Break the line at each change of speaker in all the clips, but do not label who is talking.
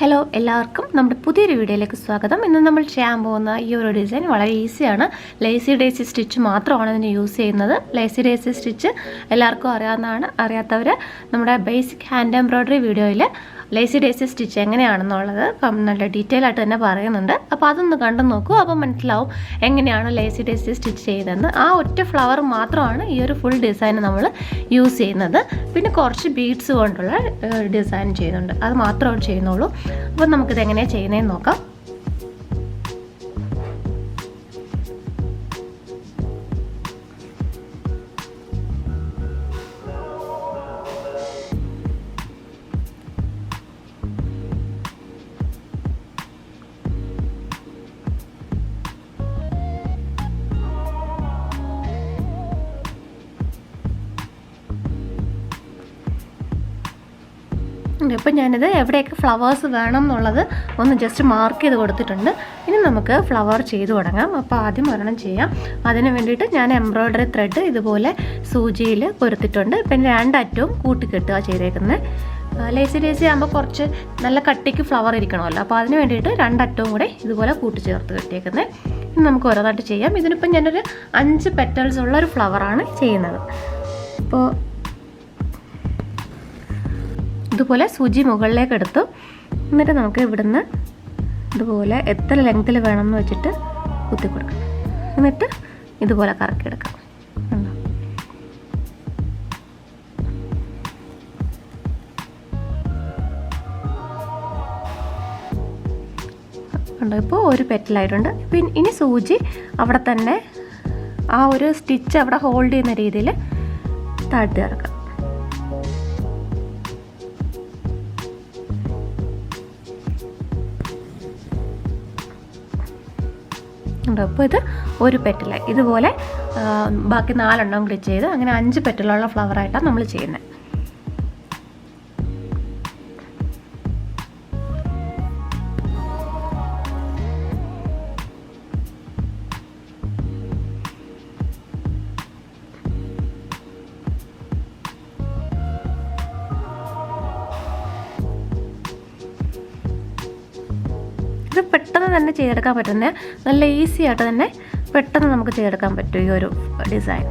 Hello എല്ലാവർക്കും നമ്മുടെ പുതിയൊരു വീഡിയോയിലേക്ക് സ്വാഗതം. ഇന്ന് നമ്മൾ ചെയ്യാൻ പോകുന്ന ഈ ഒരു ഡിസൈൻ വളരെ ഈസിയാണ്. ലേസി ഡേസി സ്റ്റിച്ച് മാത്രമാണ് ഇതിന് യൂസ് ചെയ്യുന്നത്. ലേസി ഡേസി സ്റ്റിച്ച് എല്ലാവർക്കും അറിയാവുന്നതാണ്. അറിയാത്തവർ നമ്മുടെ ബേസിക് ഹാൻഡ് എംബ്രോയിഡറി വീഡിയോയിൽ ലേസി ഡേസി സ്റ്റിച്ച് എങ്ങനെയാണെന്നുള്ളത് നല്ല ഡീറ്റെയിൽ ആയിട്ട് തന്നെ പറയുന്നുണ്ട്. അപ്പോൾ അതൊന്ന് കണ്ടു നോക്കൂ. അപ്പോൾ മനസ്സിലാവും എങ്ങനെയാണ് ലേസി ഡേസി സ്റ്റിച്ച് ചെയ്യുന്നതെന്ന്. ആ ഒറ്റ ഫ്ലവർ മാത്രമാണ് ഈ ഒരു ഫുൾ ഡിസൈൻ നമ്മൾ യൂസ് ചെയ്യുന്നത്. പിന്നെ കുറച്ച് ബീഡ്സ് കൊണ്ടുള്ള ഡിസൈൻ ചെയ്യുന്നുണ്ട്. അത് മാത്രമേ ചെയ്യുന്നുള്ളൂ. അപ്പോൾ നമുക്കിത് എങ്ങനെയാണ് ചെയ്യുന്നതെന്ന് നോക്കാം. ഇപ്പം ഞാനിത് എവിടെയൊക്കെ ഫ്ലവേഴ്സ് വേണം എന്നുള്ളത് ഒന്ന് ജസ്റ്റ് മാർക്ക് ചെയ്ത് കൊടുത്തിട്ടുണ്ട്. ഇനി നമുക്ക് ഫ്ലവർ ചെയ്ത് തുടങ്ങാം. അപ്പോൾ ആദ്യം ഒരെണ്ണം ചെയ്യാം. അതിന് വേണ്ടിയിട്ട് ഞാൻ എംബ്രോയിഡറി ത്രെഡ് ഇതുപോലെ സൂചിയിൽ കൊരുത്തിട്ടുണ്ട്. പിന്നെ രണ്ടറ്റവും കൂട്ടിക്കെട്ടുക ചെയ്തേക്കുന്നത്. ലേസി ഡേസി ആകുമ്പോൾ കുറച്ച് നല്ല കട്ടിക്ക് ഫ്ലവർ ഇരിക്കണമല്ലോ. അപ്പോൾ അതിന് വേണ്ടിയിട്ട് രണ്ടറ്റവും കൂടെ ഇതുപോലെ കൂട്ടിച്ചേർത്ത് കെട്ടിയേക്കുന്നത്. ഇനി നമുക്ക് ഓരോന്നായിട്ട് ചെയ്യാം. ഇതിനിപ്പം ഞാനൊരു 5 പെറ്റൽസ് ഉള്ള ഒരു ഫ്ലവറാണ് ചെയ്യുന്നത്. അപ്പോൾ ഇതുപോലെ സൂചി മുകളിലേക്ക് എടുത്തു. എന്നിട്ട് നമുക്ക് ഇവിടുന്ന് ഇതുപോലെ എത്ര ലെങ്ത്തിൽ വേണമെന്ന് വെച്ചിട്ട് കുത്തി കൊടുക്കാം. എന്നിട്ട് ഇതുപോലെ കറക്കിയെടുക്കാം. കണ്ടോ, ഇപ്പോൾ ഒരു പെറ്റലായിട്ടുണ്ട്. പിന്നെ ഇനി സൂചി അവിടെ തന്നെ ആ ഒരു സ്റ്റിച്ച് അവിടെ ഹോൾഡ് ചെയ്യുന്ന രീതിയിൽ താഴ്ത്തി ഇറക്കാം. അപ്പോൾ ഇത് ഒരു പെറ്റലായി. ഇതുപോലെ ബാക്കി 4 എണ്ണം കൂടി ചെയ്ത് അങ്ങനെ 5 പെറ്റലുള്ള ഫ്ലവറായിട്ടാണ് നമ്മൾ ചെയ്യുന്നത്. ഇത് പെട്ടെന്ന് തന്നെ ചെയ്തെടുക്കാൻ പറ്റുന്ന നല്ല ഈസി ആയിട്ട് തന്നെ പെട്ടെന്ന് നമുക്ക് ചെയ്തെടുക്കാൻ പറ്റും ഈ ഒരു ഡിസൈൻ.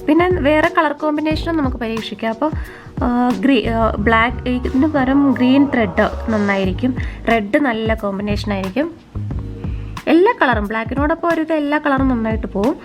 പിന്നെ വേറെ കളർ കോമ്പിനേഷനും നമുക്ക് പരീക്ഷിക്കാം. അപ്പോൾ ബ്ലാക്ക് ഇതിന് പകരം ഗ്രീൻ ത്രെഡ് നന്നായിരിക്കും. റെഡ് നല്ല കോമ്പിനേഷൻ ആയിരിക്കും. എല്ലാ കളറും ബ്ലാക്കിനോടൊപ്പം ഒരു എല്ലാ കളറും നന്നായിട്ട് പോവും.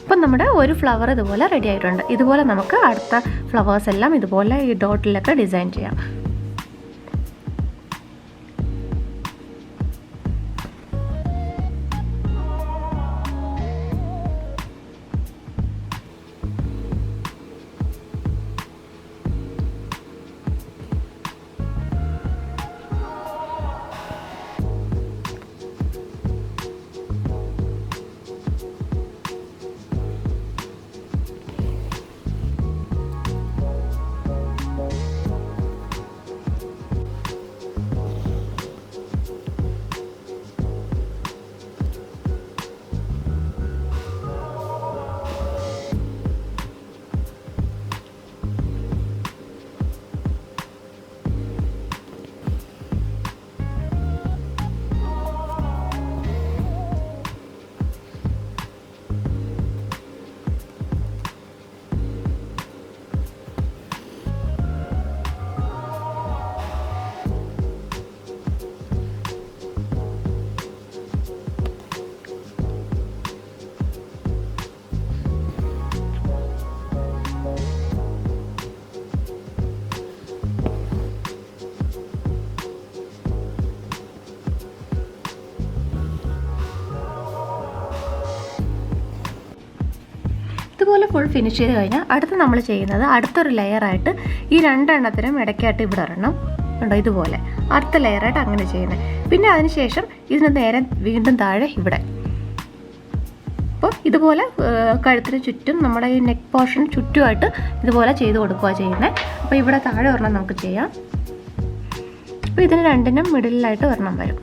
അപ്പം നമ്മുടെ ഒരു ഫ്ലവർ ഇതുപോലെ റെഡി ആയിട്ടുണ്ട്. ഇതുപോലെ നമുക്ക് അടുത്ത ഫ്ലവേഴ്സ് എല്ലാം ഇതുപോലെ ഈ ഡോട്ടിലൊക്കെ ഡിസൈൻ ചെയ്യാം. ഇതുപോലെ ഫുൾ ഫിനിഷ് ചെയ്ത് കഴിഞ്ഞാൽ അടുത്ത് നമ്മൾ ചെയ്യുന്നത് അടുത്തൊരു ലെയറായിട്ട് ഈ രണ്ടെണ്ണത്തിനും ഇടയ്ക്കായിട്ട് ഇവിടെ ഒരെണ്ണം ഉണ്ടോ ഇതുപോലെ അടുത്ത ലെയറായിട്ട് അങ്ങനെ ചെയ്യുന്നത്. പിന്നെ അതിനുശേഷം ഇതിന് നേരെ വീണ്ടും താഴെ ഇവിടെ. അപ്പോൾ ഇതുപോലെ കഴുത്തിന് ചുറ്റും നമ്മുടെ ഈ നെക്ക് പോർഷൻ ചുറ്റുമായിട്ട് ഇതുപോലെ ചെയ്ത് കൊടുക്കുക ചെയ്യുന്നത്. അപ്പോൾ ഇവിടെ താഴെ ഒരെണ്ണം നമുക്ക് ചെയ്യാം. അപ്പോൾ ഇതിന് രണ്ടിനും മിഡിലായിട്ട് ഒരെണ്ണം വരും.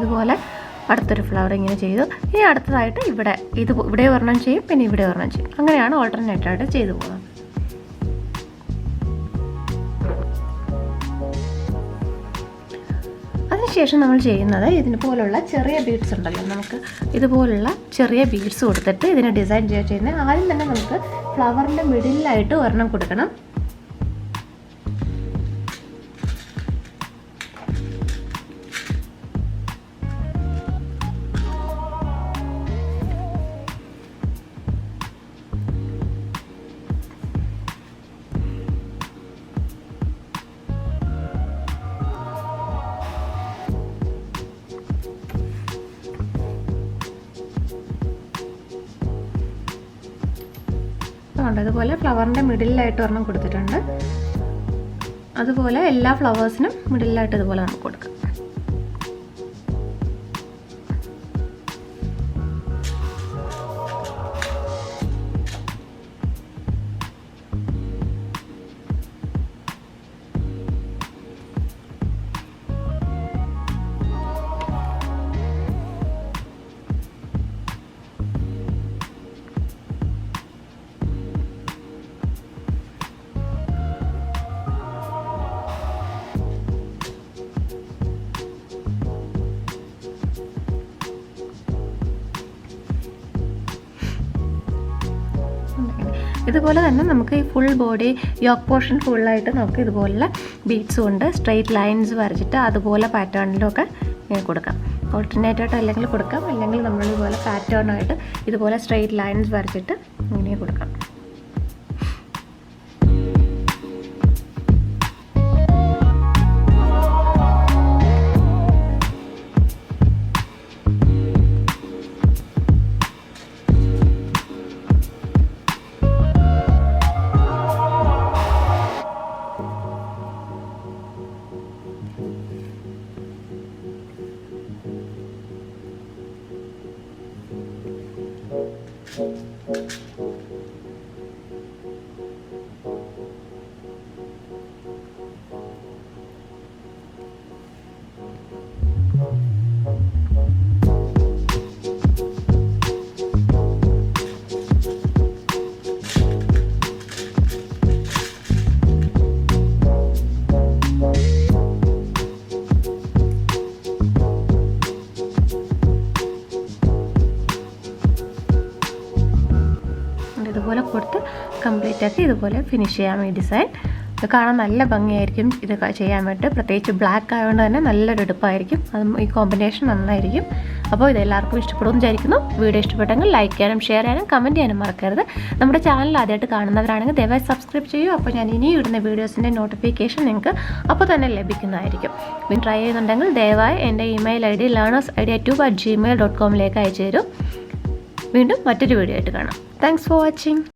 ഇതുപോലെ അടുത്തൊരു ഫ്ലവർ ഇങ്ങനെ ചെയ്തു. ഇനി അടുത്തതായിട്ട് ഇവിടെ ഒരെണ്ണം ചെയ്യും, പിന്നെ ഇവിടെ ഒരെണ്ണം ചെയ്യും. അങ്ങനെയാണ് ഓൾട്ടർനേറ്റായിട്ട് ചെയ്തു പോകുന്നത്. അതിനുശേഷം നമ്മൾ ചെയ്യുന്നത് ഇതിനുപോലുള്ള ചെറിയ ബീഡ്സ് ഉണ്ടല്ലോ, നമുക്ക് ഇതുപോലുള്ള ചെറിയ ബീഡ്സ് കൊടുത്തിട്ട് ഇതിനെ ഡിസൈൻ ചെയ്യുന്നത്. ആദ്യം തന്നെ നമുക്ക് ഫ്ലവറിൻ്റെ മിഡിലായിട്ട് ഒരെണ്ണം കൊടുക്കണം. അതുപോലെ ഫ്ലവറിൻ്റെ മിഡിലായിട്ട് ഒരെണ്ണം കൊടുത്തിട്ടുണ്ട്. അതുപോലെ എല്ലാ ഫ്ലവേഴ്സിനും മിഡിലായിട്ട് ഇതുപോലെ നമുക്ക് കൊടുക്കാം. ഇതുപോലെ തന്നെ നമുക്ക് ഈ ഫുൾ ബോഡി യോക്ക് പോർഷൻ ഫുള്ളായിട്ട് നമുക്ക് ഇതുപോലെ ബീഡ്സ് കൊണ്ട് സ്ട്രെയിറ്റ് ലൈൻസ് വരച്ചിട്ട് അതുപോലെ പാറ്റേണിലൊക്കെ കൊടുക്കാം. ഓൾട്ടർനേറ്റായിട്ട് അല്ലെങ്കിൽ കൊടുക്കാം, അല്ലെങ്കിൽ നമ്മൾ ഇതുപോലെ പാറ്റേണായിട്ട് ഇതുപോലെ സ്ട്രെയിറ്റ് ലൈൻസ് വരച്ചിട്ട് ഇങ്ങനെ കൊടുക്കാം. കറക്റ്റാക്കി ഇതുപോലെ ഫിനിഷ് ചെയ്യാം ഈ ഡിസൈൻ. ഇത് കാണാൻ നല്ല ഭംഗിയായിരിക്കും ഇത് ചെയ്യാൻ വേണ്ടി. പ്രത്യേകിച്ച് ബ്ലാക്ക് ആയതുകൊണ്ട് തന്നെ നല്ലൊരു എടുപ്പായിരിക്കും. അതും ഈ കോമ്പിനേഷൻ നന്നായിരിക്കും. അപ്പോൾ ഇതെല്ലാവർക്കും ഇഷ്ടപ്പെടുമെന്ന് വിചാരിക്കുന്നു. വീഡിയോ ഇഷ്ടപ്പെട്ടെങ്കിൽ ലൈക്ക് ചെയ്യാനും ഷെയർ ചെയ്യാനും കമൻറ്റ് ചെയ്യാനും മറക്കരുത്. നമ്മുടെ ചാനൽ ആദ്യമായിട്ട് കാണുന്നവരാണെങ്കിൽ ദയവായി സബ്സ്ക്രൈബ് ചെയ്യൂ. അപ്പോൾ ഞാൻ ഇനി ഇടുന്ന വീഡിയോസിൻ്റെ നോട്ടിഫിക്കേഷൻ നിങ്ങൾക്ക് അപ്പോൾ തന്നെ ലഭിക്കുന്നതായിരിക്കും. പിന്നെ ട്രൈ ചെയ്യുന്നുണ്ടെങ്കിൽ ദയവായി എൻ്റെ ഇമെയിൽ ID LearnersIdeatube@gmail.com അയച്ചു തരും. വീണ്ടും മറ്റൊരു വീഡിയോ ആയിട്ട് കാണാം. Thanks for watching.